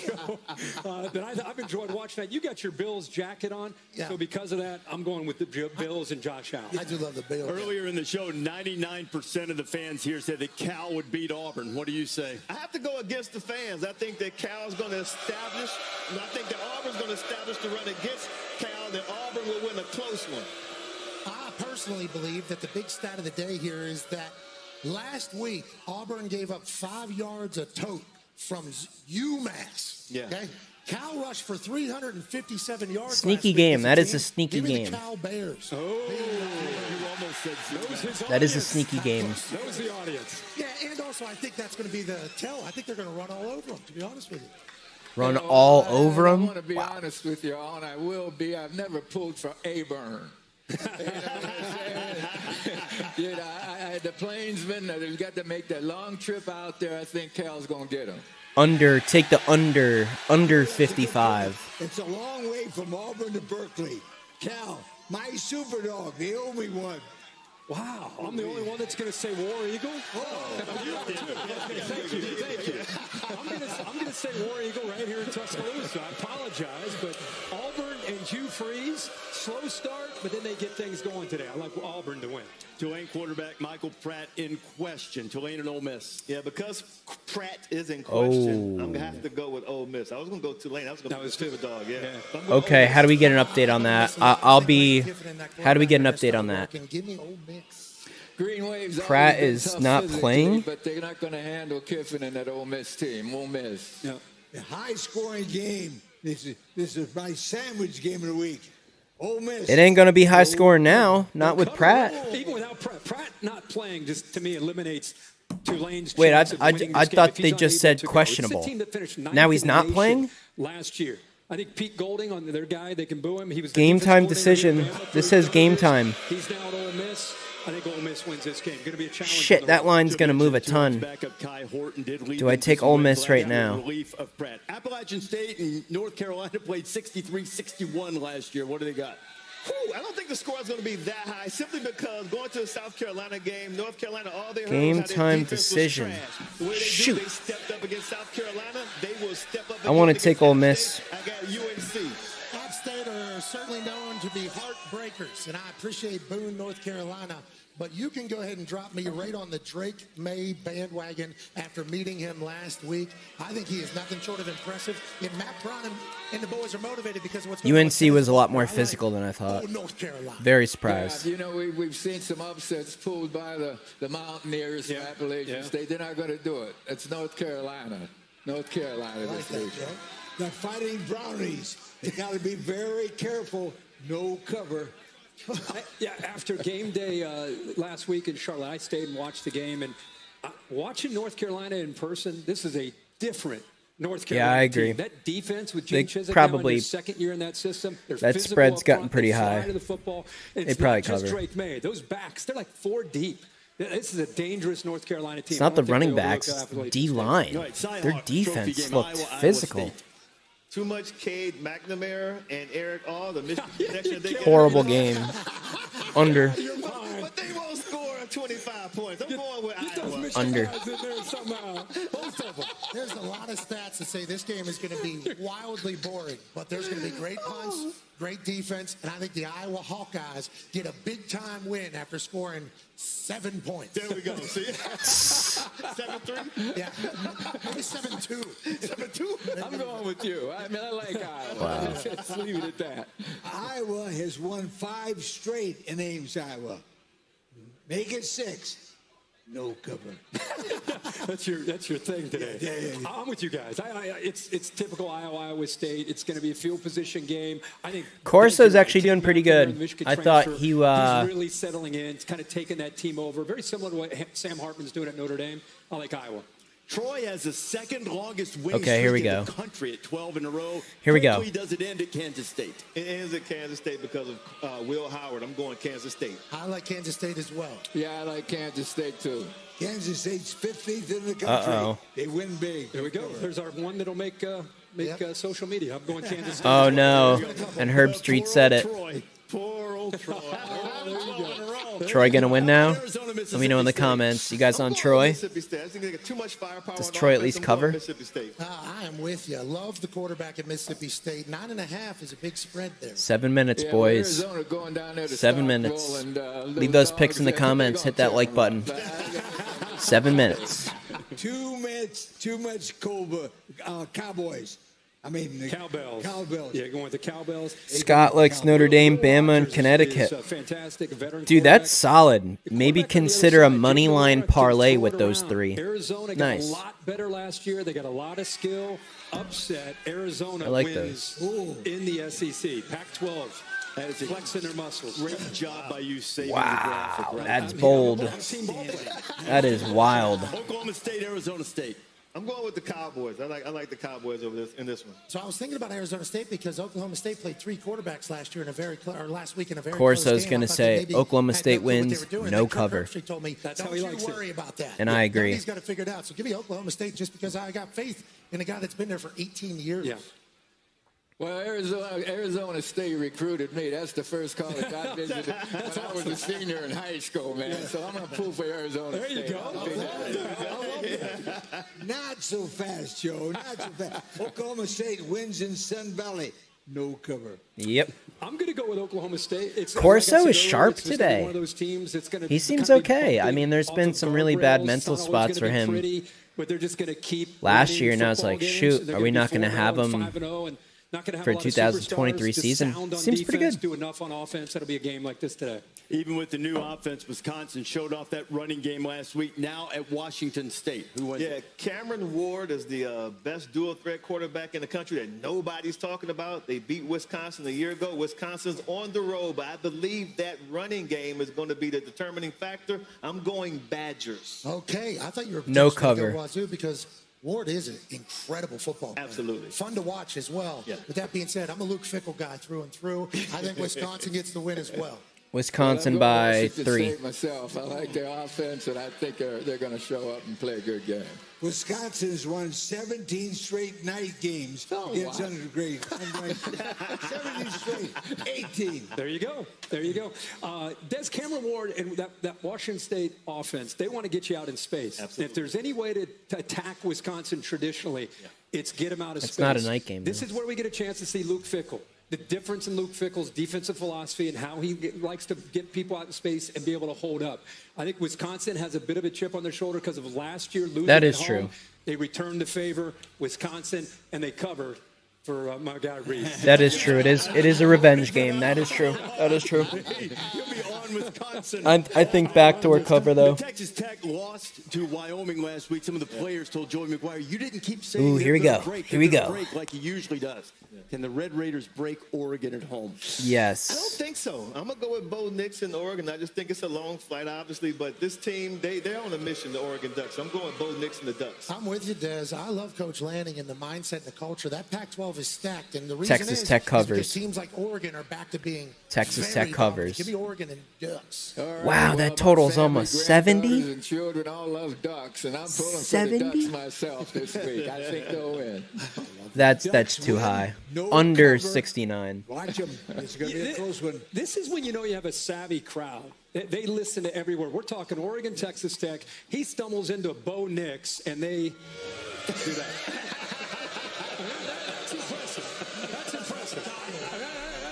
I've enjoyed watching that. You got your Bills jacket on, so because of that, I'm going with the Bills and Josh Allen. I do love the Bills. Earlier in the show, 99% of the fans here said that Cal would beat Auburn. What do you say? I have to go against the fans. I think that Cal's going to establish, and I think that Auburn's going to establish the run against Cal, that Auburn will win a close one. I personally believe that the big stat of the day here is that last week, Auburn gave up 5 yards a tote from UMass. Yeah. Okay? Cal rushed for 357 yards. Sneaky last game. week. That is a sneaky Give me game. the Cal Bears. You almost said That is a sneaky game. That was the audience. Yeah, and also I think that's going to be the tell. I think they're going to run all over them, to be honest with you. Run all over I them? want to be honest with you all, and I will be. I've never pulled for Auburn. The plainsmen that have got to make that long trip out there, I think Cal's going to get them. Take the under 55. It's a long way from Auburn to Berkeley. Cal, my super dog, they owe me one. Wow, I'm the only one that's going to say War Eagle? Thank you. I'm going to say War Eagle right here in Tuscaloosa. I apologize, but Auburn and Hugh Freeze, slow start, but then they get things going today. I like Auburn to win. Tulane quarterback Michael Pratt in question. Tulane and Ole Miss. Yeah, because Pratt is in question, I'm going to have to go with Ole Miss. I was going to go Tulane. I was going to go super dog, yeah. Okay, how do we get an update on that? How do we get an update on that? Green Wave's Pratt always been is tough not physically, playing? but they're not going to handle Kiffin and that Ole Miss team. Ole Miss. A high-scoring game. This is my sandwich game of the week. Ole Miss. It ain't going to be high scoring now. Not with Pratt. Even without Pratt not playing, just to me eliminates Tulane's Wait, chance of winning this I game thought if they he's just unable said to go. questionable. It's the team that finished ninth Now he's in the not nation playing? last year. I think Pete Golding, on their guy, they can boo him. He was the Game defensive time coordinator decision. at Alabama This for says game time. He's now at Ole Miss. I think Ole Miss wins this game. Going to be a challenge. Shit, that line's going to move a ton. Do I take Ole Miss right now? Appalachian State and North Carolina played 63-61 last year. What do they got? I don't think the score is going to be that high, simply because going to the South Carolina game, North Carolina, all they heard Game was how time their defense decision. was trash. The way they Shoot. they stepped up against South Carolina. They will step up. I want to against take Ole Miss. I got UNC. App State are certainly known to be heartbreakers, and I appreciate Boone, North Carolina. But you can go ahead and drop me right on the Drake May bandwagon after meeting him last week. I think he is nothing short of impressive. And Matt Brown and the boys are motivated because of what's going on. UNC was a lot more physical than I thought. North Carolina. Very surprised. Yeah, you know, we've seen some upsets pulled by the Mountaineers from Appalachian State. They're not going to do it. It's North Carolina. North Carolina this week. The Fighting Brownies. They got to be very careful. No cover. After game day last week in Charlotte, I stayed and watched the game. And watching North Carolina in person, this is a different North Carolina Yeah, I agree. team. That defense with They Gene Chizik probably- now in their second year in that system. They're that physical spread's up gotten front, pretty they fly high. to the football. They It's probably not just cover. Drake May. Those backs, they're like 4 deep. This is a dangerous North Carolina team. It's not I the don't think running they overlook backs, it's Appalachian D State. line. Their defense looked physical. Too much Cade McNamara and Eric All, the Michigan connection. They Horrible game. Under. But they won't score 25 points. I'm going with Iowa. Under. Both of them. There's a lot of stats that say this game is going to be wildly boring, but there's going to be great punts, great defense, and I think the Iowa Hawkeyes get a big-time win after scoring 7 points. There we go. See? 7-3? Yeah. Maybe 7-2. 7-2? I'm going with you. I mean, I like Iowa. Wow. Let's leave it at that. Iowa has won 5 straight in Ames, Iowa. Make it 6. No cover. That's your thing today. Yeah. I'm with you guys. It's typical Iowa State. It's going to be a field position game. I think Corso's actually doing pretty good. Michigan I thought transfer, he's really settling in. It's kind of taking that team over. Very similar to what Sam Hartman's doing at Notre Dame. I like Iowa. Troy has the second longest winning Okay, here we streak go. in the country at 12 in a row. Here we go. Hopefully does it end at Kansas State. It ends at Kansas State because of Will Howard. I'm going Kansas State. I like Kansas State as well. Yeah, I like Kansas State too. Kansas State's 15th in the country. Uh-oh. They win big. There we go. There's our one that'll make social media. I'm going Kansas State. Oh, no. And Herb Street said it. Poor old Troy. Troy going to win now? Let me know in the comments. You guys on Troy? Does Troy at least cover? I am with you. I love the quarterback at Mississippi State. 9.5 is a big spread there. 7 minutes, boys. Arizona going down there to 7 start minutes. rolling, Leave those picks in the comments. Hit that like button. 7 minutes. Too much Cowboys. I mean, the Cowbells. Cowbells. Yeah, going with the Cowbells. Scott likes Notre Dame, Bama, and Connecticut. Fantastic veteran. Dude, that's solid. Maybe consider a money line parlay with those three. Arizona got Nice. a lot better last year. They got a lot of skill. Upset. Arizona I like wins in the SEC. Pac-12. That is flexing their muscles. Great job by you saving Wow, the graphic. that's bold. That is wild. Oklahoma State, Arizona State. I'm going with the Cowboys. I like the Cowboys over this in this one. So I was thinking about Arizona State because Oklahoma State played 3 quarterbacks last year in a very last week in a very Corso's close game. going to I thought say they Oklahoma had State clue what they wins, were doing. no And Kirk cover. Herbstreit told me, That's don't how he you likes it. worry about that. And I agree. He's got to figure it out. So give me Oklahoma State just because I got faith in a guy that's been there for 18 years. Yeah. Well, Arizona State recruited me. That's the first college I visited when I was a senior in high school, man. So I'm going to pull for Arizona There State. you go. Not so fast, Joe. Not so fast. Oklahoma State wins in Sun Valley. No cover. Yep. I'm going to go with Oklahoma State. It's, Corso like I is said sharp it's just today. One of those teams that's gonna He seems kinda be okay. I bumpy mean, there's off been of some really bad guardrails. mental It's not spots always for gonna be him. pretty, but they're just going to keep Last winning year, now it's football like, games, shoot, and they're are we gonna not be going to 4-0 have and him 5-0 and not gonna have for a lot of 2023 superstars, season? just sound on Seems pretty defense, good. Do enough on offense. That'll be a game like this today. Even with the new offense, Wisconsin showed off that running game last week. Now at Washington State. Who wins? Yeah, Cameron Ward is the best dual-threat quarterback in the country that nobody's talking about. They beat Wisconsin a year ago. Wisconsin's on the road, but I believe that running game is going to be the determining factor. I'm going Badgers. Okay, I thought you were No potentially gonna cover. go Wazoo because Ward is an incredible football player. Absolutely. Fun to watch as well. Yeah. With that being said, I'm a Luke Fickell guy through and through. I think Wisconsin gets the win as well. Wisconsin I'm by going Washington 3. State myself. I like their offense, and I think they're going to show up and play a good game. Wisconsin's won 17 straight night games against undergrad. 17 straight. 18. There you go. There you go. Des Cameron Ward and that Washington State offense, they want to get you out in space. Absolutely. If there's any way to attack Wisconsin traditionally, it's get them out of space. It's not a night game, This though. is where we get a chance to see Luke Fickell. The difference in Luke Fickell's defensive philosophy and how he likes to get people out in space and be able to hold up. I think Wisconsin has a bit of a chip on their shoulder because of last year losing That is at true. home. They returned the favor, Wisconsin, and they covered for my guy Reese. That is true. It is a revenge game. That is true. That is true. You'll be on Wisconsin. I think backdoor cover, though. Texas Tech lost to Wyoming last week. Some of the players told Joey McGuire, you didn't keep saying Ooh, they're here we gonna go. break, Here we they're gonna go. break like he usually does. Can the Red Raiders break Oregon at home? I don't Yes. think so. I'm going to go with Bo Nix in Oregon. I just think it's a long flight, obviously, but this team, they're on a mission, the Oregon Ducks. I'm going Bo Nix and the Ducks. I'm with you, Des. I love Coach Lanning and the mindset and the culture. That Pac-12 is stacked, and the reason Texas is Tech because covers. teams like Oregon are back to being Texas very Tech dominant. covers. Give me Oregon and Ducks. All right, Wow, well, that my total's family, almost 70? granddaughters and children all love ducks, and I'm pulling for the 70? ducks myself this week. I think they'll win. That's too high. No Under cover. 69. Watch them. It's going to be a close one. This is when you know you have a savvy crowd. They listen to every word. We're talking Oregon, Texas Tech. He stumbles into Bo Nix, and they do that. That's impressive. That's impressive.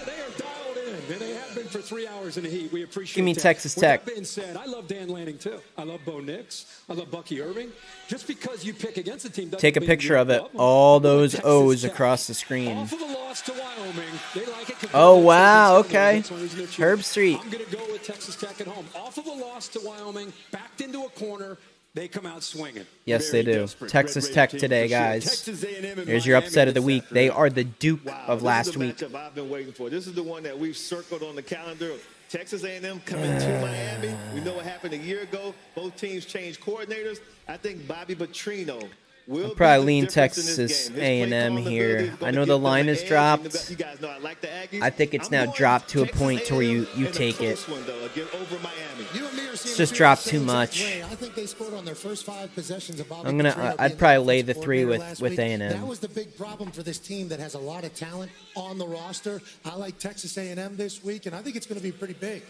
They are dialed in, and they have been for 3 hours in the heat. We appreciate Give me that. Texas With Tech. that being said, I love Dan Lanning, too. I love Bo Nix. I love Bucky Irving. Just because you pick against a team doesn't Take a mean picture you of it. love them. All those Texas O's Tech. across the screen. Off of a loss to Wyoming. They like it 'cause Oh, they're wow. Texas Tech. Okay. That's one reason they're cheering. Herb Street. I'm going to go with Texas Tech at home. Off of a loss to Wyoming, backed into a corner, they come out swinging. Yes, they Very do. desperate. Texas Red Tech Raider today, team for sure. guys. Texas A&M and Here's your Miami upset of the this week. They afternoon. are the Duke Wow, of this last is the week. matchup I've been waiting for. This is the one that we've circled on the calendar. Texas A&M coming to Miami. We know what happened a year ago. Both teams changed coordinators. I think Bobby Petrino will I'll probably be the lean difference in Texas this game. His A&M play calling here. ability is I gonna know give the them line an is edge. dropped. You guys know I like the Aggies. I think it's I'm now going dropped to a Texas point to where you A&M in a take it. close one, though, again, over Miami. You and me are seeing It's the just dropped same too exact much. way. I think they scored on their first 5 possessions of Bobby I'd Petrino probably being lay the offensive 3 coordinator with last week. A&M. That was the big problem for this team that has a lot of talent on the roster. I like Texas A&M this week, and I think it's going to be pretty big.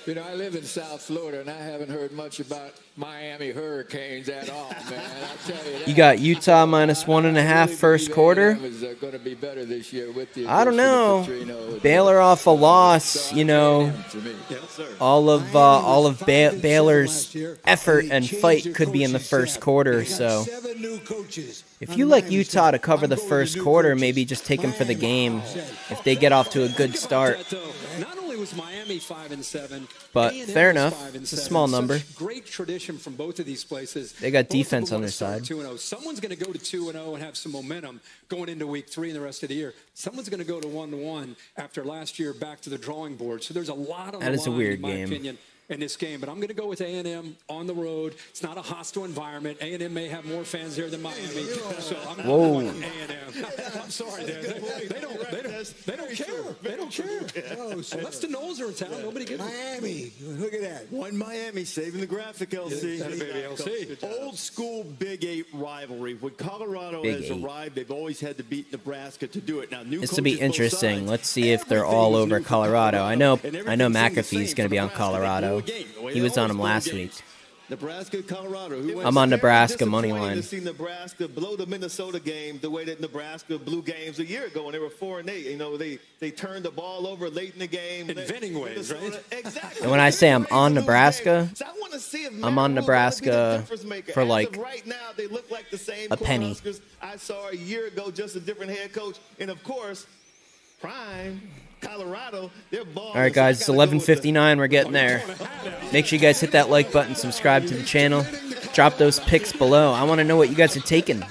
You know, I live in South Florida, and I haven't heard much about Miami Hurricanes at all, man. I tell you that. You got Utah minus 1.5 first quarter. Is going to be better this year with the I don't addition know. of Petrino. Baylor off a loss, you know. All of Baylor's effort and fight could be in the first quarter. So if you like Utah to cover the first quarter, maybe just take them for the game if they get off to a good start. Not only was Miami 5-7, But A&M fair was enough. 5-7. It's a small Such number. Great tradition from both of these places. They got Both of them defense on wanna their start side. 2-0. Someone's going to go to 2-0 and have some momentum going into week 3 and the rest of the year. Someone's going to go to 1-1 after last year back to the drawing board. So there's a lot on That the is a line, weird in my game. opinion, in this game. But I'm going to go with A&M on the road. It's not a hostile environment. A&M may have more fans there than Miami. So I'm Whoa. going with A&M. I'm sorry, Dan. They don't care. They don't care. Unless the Knowles are in town, nobody gets it. Miami. Look at that. One Miami saving the graphic, LC. That baby, LC. Old school Big 8 rivalry. When Colorado Big has 8. arrived, they've always had to beat Nebraska to do it. Now, new This will be coaches both interesting. sides. Let's see if they're all over Colorado. I know McAfee's going to be on Colorado. He was on him last week. Nebraska, Colorado. Who I'm on went Nebraska very money disappointed line. To see Nebraska blow the Minnesota game the way that Nebraska blew games a year ago when they were 4-8. You know, they turned the ball over late in the game. Inventing ways, right? Exactly. And when I say I'm on Nebraska, So I want to see if I'm Matt on Rhule gonna be the Nebraska difference maker. for As of like right now, they look like the same a penny. Cornhuskers I saw a year ago, just a different head coach. And of course, Prime Colorado, they're balling. All right, guys, it's 11:59. We're getting there. Make sure you guys hit that like button, subscribe to the channel, drop those picks below. I want to know what you guys are taking.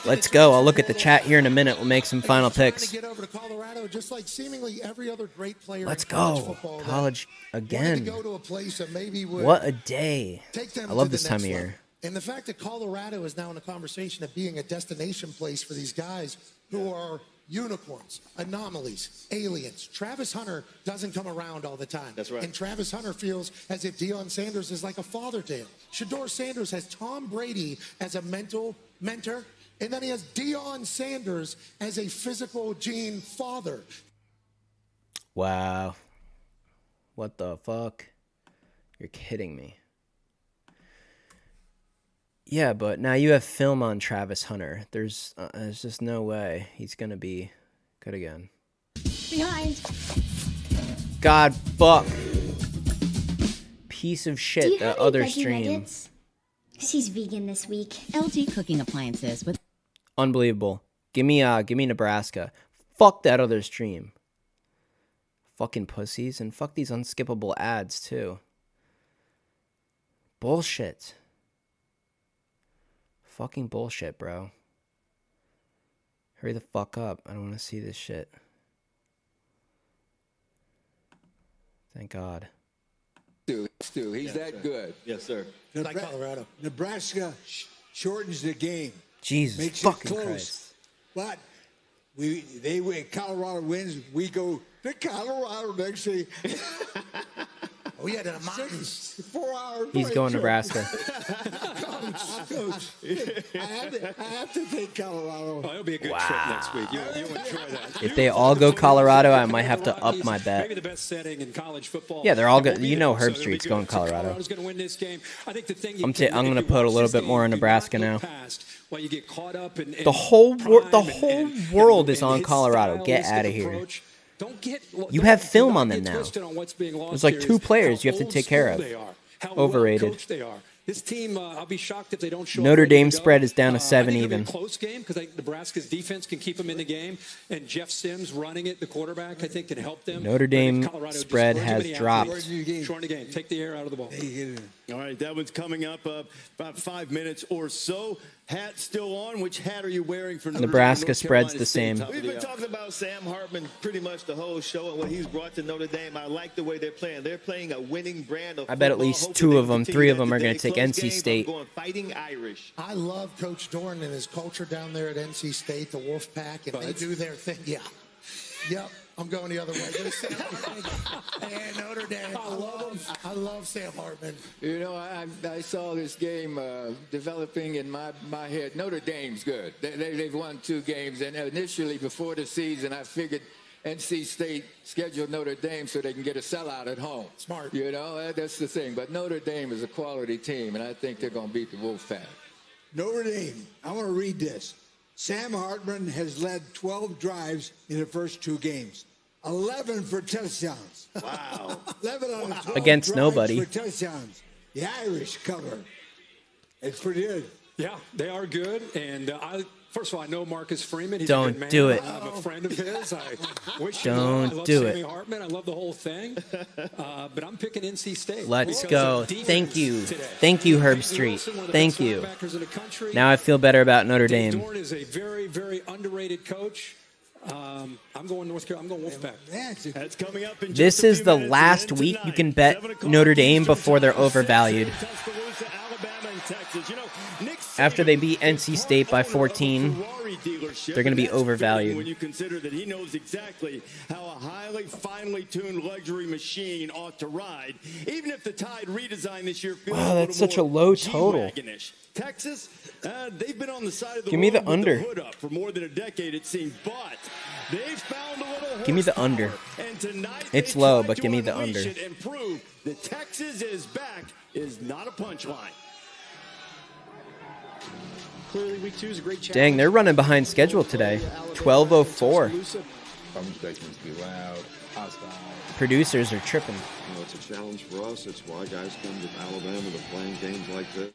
Let's go. I'll look at the chat here in a minute. We'll make some final picks. Get over to Colorado, just like seemingly every other great player. Let's in college go. football that College wanted to again. go to a place that maybe would What a day. take them I love to the this time of next year. level. And the fact that Colorado is now in a conversation of being a destination place for these guys who are unicorns, anomalies, aliens. Travis Hunter doesn't come around all the time. That's right. And Travis Hunter feels as if Deion Sanders is like a father to him. Shedeur Sanders has Tom Brady as a mentor, and then he has Deion Sanders as a physical gene father. Wow. What the fuck? You're kidding me. Yeah, but now you have film on Travis Hunter. There's just no way he's going to be good again. Behind. God, fuck. Piece of Do shit, you that have any other veggie stream. nuggets? She's vegan this week. LG Cooking Appliances with Unbelievable. Give me Nebraska. Fuck that other stream. Fucking pussies. And fuck these unskippable ads, too. Bullshit. Fucking bullshit, bro. Hurry the fuck up. I don't want to see this shit. Thank God. Stu, he's that good. Yes, sir. Like Colorado. Nebraska shortens the game. Jesus makes fucking it close. Christ. But they win. Colorado wins. We go to Colorado next day. Oh, yeah, to the mountains. 4 hours. He's going Nebraska. Coach, I have to take Colorado. Oh, it'll be a good trip next week. You'll enjoy that. If they all go Colorado, I might have to up my bet. Maybe the best setting in college football. Yeah, they're all It will good. be You know there, so Herb it'll be Street's good. going So Colorado. Colorado's going to win this game. I think the thing you I'm can- going to if you put a watch little this bit more game, in do not Nebraska look now. past while you get caught up in The whole prime world and is on his Colorado. style, Get his out of here. approach. Don't get, You don't- have do film not on them get now. twisted on what's being lost There's like here 2 is players how you have to old take care school of. they are, how Overrated. well coached they are. This team, I'll be shocked if they don't show up Notre ready to Dame go. spread is down to 7 I think it'll even. be a close game because I think Nebraska's defense can keep them in the game, and Jeff Sims running it, the quarterback, I think can help them. Notre But I think Dame Colorado just spread too has many dropped. athletes. Shorten the game. Take the air out of the ball. All right, that one's coming up about 5 minutes or so. hat still on. Which hat are you wearing for Notre Nebraska Dame, spread's Carolina the State? same. We've been talking about Sam Hartman pretty much the whole show and what he's brought to Notre Dame. I like the way they're playing. They're playing a winning brand of I bet at football. least Hopefully 2 they of them, continue 3 of that them are going today. to take Close NC game. State. I'm going Fighting Irish. I love Coach Dorn and his culture down there at NC State, the Wolfpack, and they do their thing. Yeah. Yep. I'm going the other way. Go Sam. And Notre Dame. I love Sam Hartman. You know, I saw this game developing in my head. Notre Dame's good. They've won 2 games, and initially before the season, I figured NC State scheduled Notre Dame so they can get a sellout at home. Smart. You know, that's the thing. But Notre Dame is a quality team, and I think they're going to beat the Wolfpack. Notre Dame, I want to read this. Sam Hartman has led 12 drives in the first 2 games. 11 for touchdowns. Wow. 11 on 12 Against drives nobody. for touchdowns. The Irish cover. It's pretty good. Yeah, they are good. And first of all, I know Marcus Freeman. He's Don't a good man. do it. I'm a friend of his. I wish Don't him well. I love do Sammy it. Hartman. I love the whole thing. But I'm picking NC State. Let's because go. of defense Thank you. today. Thank you, Herb Anthony Street. Wilson, one of the Thank best you. linebackers in the country. Now I feel better about Notre Dave Dame. Dorn is a very, very underrated coach. I'm going North Carolina. I'm going Wolfpack. That's coming up in This just a is few the minutes. last And week tonight, you can bet 7 o'clock Notre Dame Eastern before they're Time, overvalued. Tuscaloosa, Alabama, and Texas. You know, Nick After they beat Saban, NC State by owner of a 14, Ferrari dealership, they're going to be and that's overvalued. fitting when you consider that he knows exactly how a highly, finely tuned luxury machine ought to ride. Even if the Tide redesign this year feels Wow, a that's little such a more low total. G-wagonish. Texas, they've been on the side of the Give me the road with under. the hood up for more than a decade, it seems, but they've found a little Give me the under. horsepower, and tonight It's they low, tried but to give me the unleash under. it and prove that Texas is back is not a punchline. Clearly, week 2 is a great challenge. Dang, they're running behind schedule today. 12:04. Conversations be loud, hostile. Producers are tripping. You know, it's a challenge for us. It's why guys come to Alabama to playing games like this.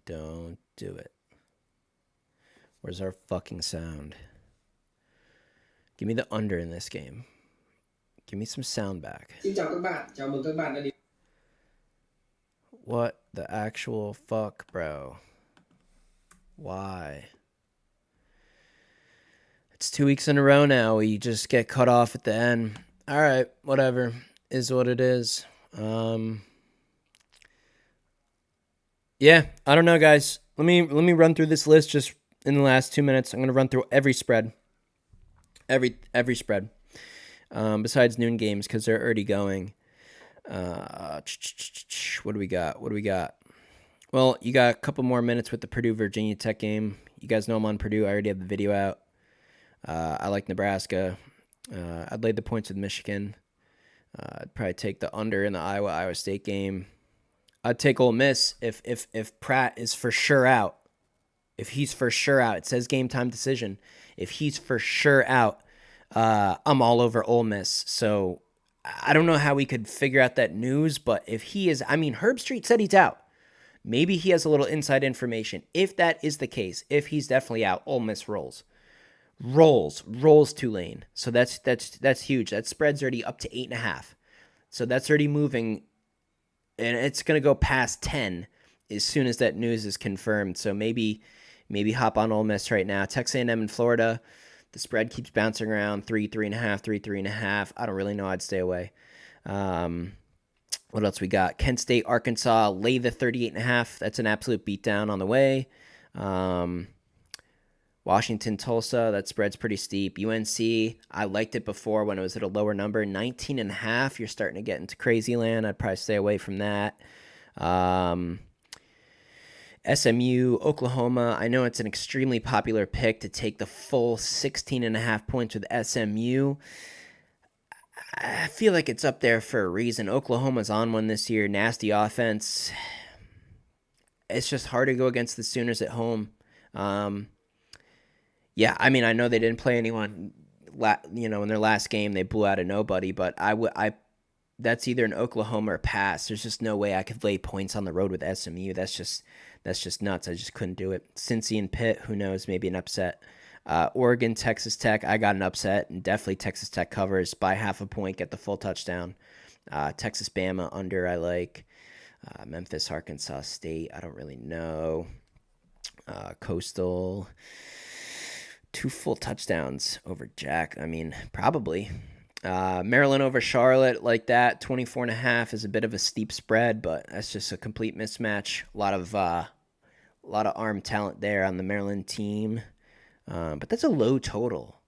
Don't do it. Where's our fucking sound? Give me the under in this game. Give me some sound back. Xin chào các bạn, chào mừng các bạn đã đến. What the actual fuck, bro? Why? It's 2 weeks in a row now. We just get cut off at the end. All right, whatever. Is what it is. Yeah, I don't know, guys. Let me run through this list just in the last 2 minutes. I'm gonna run through every spread. Every spread. Besides noon games, because they're already going. What do we got? Well, you got a couple more minutes with the Purdue Virginia Tech game. You guys know I'm on Purdue. I already have the video out. I like Nebraska. I'd lay the points with Michigan. I'd probably take the under in the Iowa State game. I'd take Ole Miss if Pratt is for sure out. If he's for sure out, it says game time decision. If he's for sure out, I'm all over Ole Miss. So I don't know how we could figure out that news, but if he is, I mean, Herb Street said he's out. Maybe he has a little inside information. If that is the case, if he's definitely out, Ole Miss rolls Tulane. So that's huge. That spread's already up to 8.5. So that's already moving, and it's going to go past 10 as soon as that news is confirmed. So maybe hop on Ole Miss right now. Texas A&M in Florida. The spread keeps bouncing around 3.5, 3.5. I don't really know. I'd stay away. What else we got? Kent State, Arkansas, lay the 38.5. That's an absolute beatdown on the way. Washington, Tulsa, that spread's pretty steep. UNC, I liked it before when it was at a lower number. 19.5, you're starting to get into crazy land. I'd probably stay away from that. SMU, Oklahoma, I know it's an extremely popular pick to take the full 16.5 points with SMU. I feel like it's up there for a reason. Oklahoma's on one this year. Nasty offense. It's just hard to go against the Sooners at home. Yeah, I mean, I know they didn't play anyone, in their last game. They blew out a nobody, but that's either an Oklahoma or pass. There's just no way I could lay points on the road with SMU. That's just nuts. I just couldn't do it. Cincy and Pitt, who knows, maybe an upset. Oregon, Texas Tech, I got an upset, and definitely Texas Tech covers by 0.5 point, get the full touchdown. Texas, Bama, under, I like. Memphis, Arkansas State. I don't really know. Coastal. 2 full touchdowns over Jack. I mean, probably. Maryland over Charlotte like that. 24.5 is a bit of a steep spread, but that's just a complete mismatch. A lot of arm talent there on the Maryland team. But that's a low total.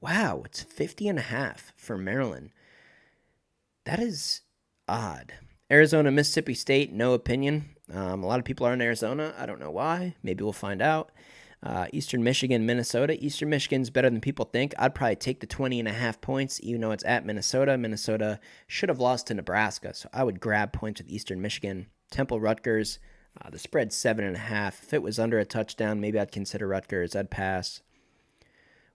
Wow, it's 50.5 for Maryland. That is odd. Arizona, Mississippi State, no opinion. A lot of people are in Arizona. I don't know why. Maybe we'll find out. Eastern Michigan, Minnesota. Eastern Michigan's better than people think. I'd probably take the 20.5 points, even though it's at Minnesota. Minnesota should have lost to Nebraska, so I would grab points with Eastern Michigan. Temple, Rutgers. The spread's 7.5. If it was under a touchdown, maybe I'd consider Rutgers. I'd pass.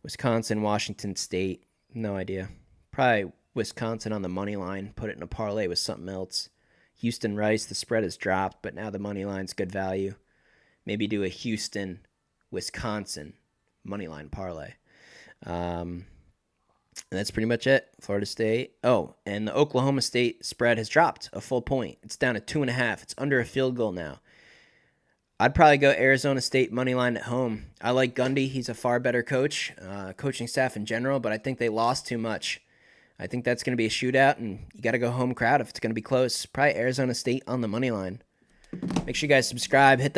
Wisconsin, Washington State. No idea. Probably Wisconsin on the money line. Put it in a parlay with something else. Houston, Rice. The spread has dropped, but now the money line's good value. Maybe do a Houston, Wisconsin money line parlay. And that's pretty much it. Florida State. Oh, and the Oklahoma State spread has dropped a full point. It's down to 2.5. It's under a field goal now. I'd probably go Arizona State money line at home. I like Gundy. He's a far better coach, coaching staff in general, but I think they lost too much. I think that's going to be a shootout, and you got to go home crowd if it's going to be close. Probably Arizona State on the money line. Make sure you guys subscribe, hit that